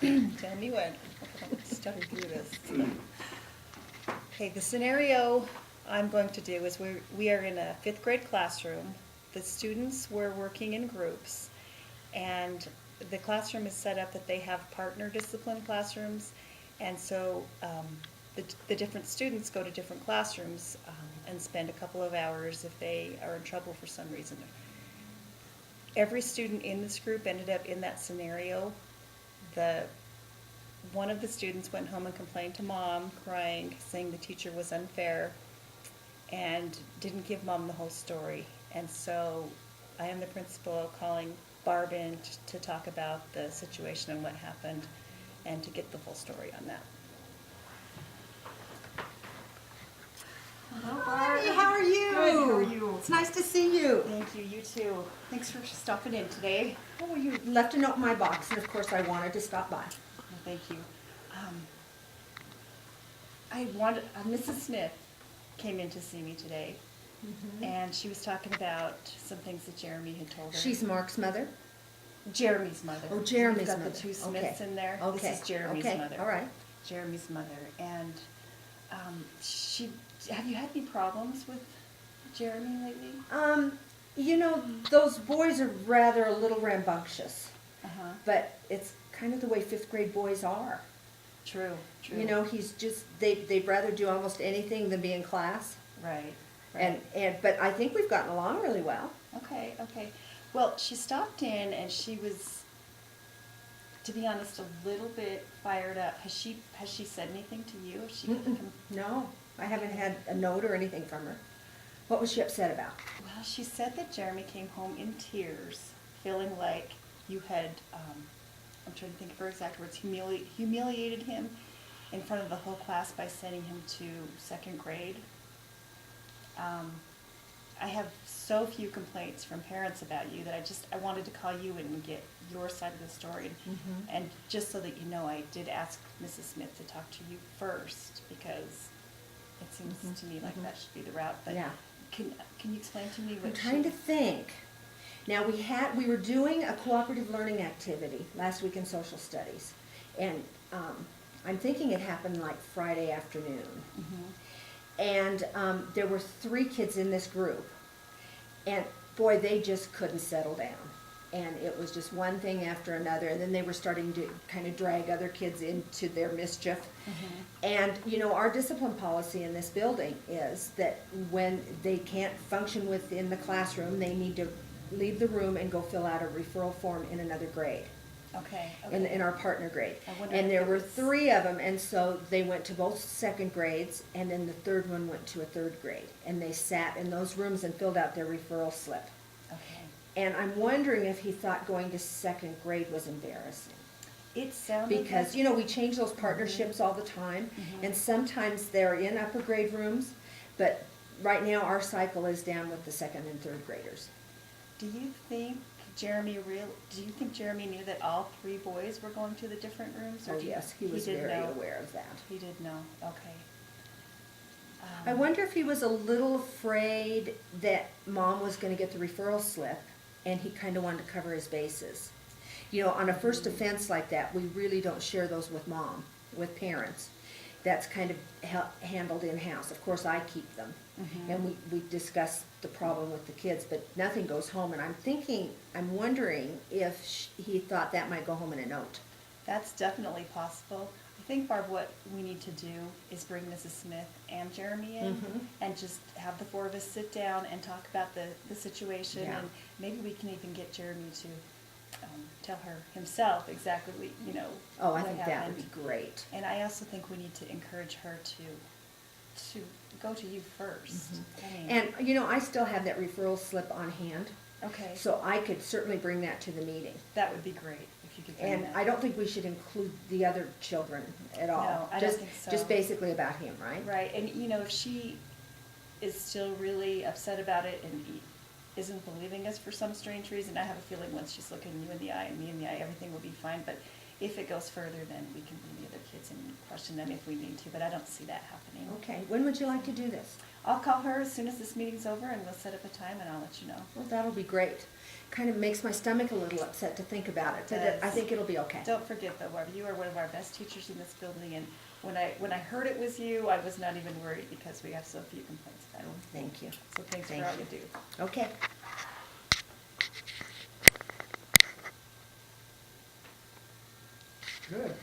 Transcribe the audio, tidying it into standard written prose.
Tell me when. I'll stutter through this. Okay, the scenario I'm going to do is we are in a fifth grade classroom. The students were working in groups, and the classroom is set up that they have partner discipline classrooms, and so the different students go to different classrooms and spend a couple of hours if they are in trouble for some reason. Every student in this group ended up in that scenario. One of the students went home and complained to mom, crying, saying the teacher was unfair, and didn't give mom the whole story. And so I am the principal calling Barb in to talk about the situation and what happened and to get the full story on that. Hello, Barb. Hey, how are you? Good, how are you? It's nice to see you. Thank you, you too. Thanks for stopping in today. Oh, you left a note in my box, and of course I wanted to stop by. Well, thank you. Mrs. Smith came in to see me today, and she was talking about some things that Jeremy had told her. She's Mark's mother? Jeremy's mother. Oh, Jeremy's We've got mother. the two Smiths in there. Okay. This is Jeremy's mother. All right. Jeremy's mother. And have you had any problems with Jeremy lately? You know, those boys are rather a little rambunctious, but it's kind of the way fifth grade boys are. True, true. You know, he's just, they'd rather do almost anything than be in class. Right, right. But I think we've gotten along really well. Okay, okay. Well, she stopped in and she was, to be honest, a little bit fired up. Has she said anything to you? Has she No, I haven't had a note or anything from her. What was she upset about? Well, she said that Jeremy came home in tears, feeling like you had, I'm trying to think of her exact words, humiliated him in front of the whole class by sending him to second grade. I have so few complaints from parents about you that I wanted to call you and get your side of the story. And just so that you know, I did ask Mrs. Smith to talk to you first, because it seems to me like that should be the route. But Yeah. Can you explain to me what I'm trying to think. Now, we were doing a cooperative learning activity last week in social studies, and I'm thinking it happened like Friday afternoon. And there were 3 kids in this group, and boy, they just couldn't settle down. And it was just one thing after another, and then they were starting to kind of drag other kids into their mischief. And, you know, our discipline policy in this building is that when they can't function within the classroom, they need to leave the room and go fill out a referral form in another grade. Okay. In our partner grade. I wonder And if there it were was- 3 of them, and so they went to both second grades, and then the third one went to a third grade. And they sat in those rooms and filled out their referral slip. Okay. And I'm wondering if he thought going to second grade was embarrassing. It sounded Because, like, you know, we change those partnerships all the time, and sometimes they're in upper grade rooms, but right now our cycle is down with the second and third graders. do you think Jeremy knew that all 3 boys were going to the different rooms? Or Oh, yes, he was did very know? aware of that. He did know, okay. I wonder if he was a little afraid that mom was gonna get the referral slip, and he kinda wanted to cover his bases. You know, on a first offense like that, we really don't share those with mom, with parents. That's kind of handled in-house. Of course, I keep them, and we discuss the problem with the kids, but nothing goes home, and I'm wondering if he thought that might go home in a note. That's definitely possible. I think, Barb, what we need to do is bring Mrs. Smith and Jeremy in and just have the 4 of us sit down and talk about the situation. Yeah. And maybe we can even get Jeremy to tell her himself exactly, you know, Oh, I what think that happened. would be great. And I also think we need to encourage her to go to you first. I mean, And, you know, I still have that referral slip on hand, okay, so I could certainly bring that to the meeting. that would be great if you could bring And that. I don't think we should include the other children at all. No, I don't think so. Just basically about him, right? Right, and you know, if she is still really upset about it and isn't believing us for some strange reason, I have a feeling once she's looking you in the eye and me in the eye, everything will be fine. But if it goes further, then we can bring the other kids and question them if we need to, but I don't see that happening. Okay, when would you like to do this? I'll call her as soon as this meeting's over, and we'll set up a time, and I'll let you know. Well, that'll be great. Kind of makes my stomach a little upset to think about it, but Does. I think it'll be okay. Don't forget though, Barbara, you are one of our best teachers in this building, and when I heard it was you, I was not even worried because we have so few complaints about it. Thank you. So thanks Thank for all you. you do. Okay. Good.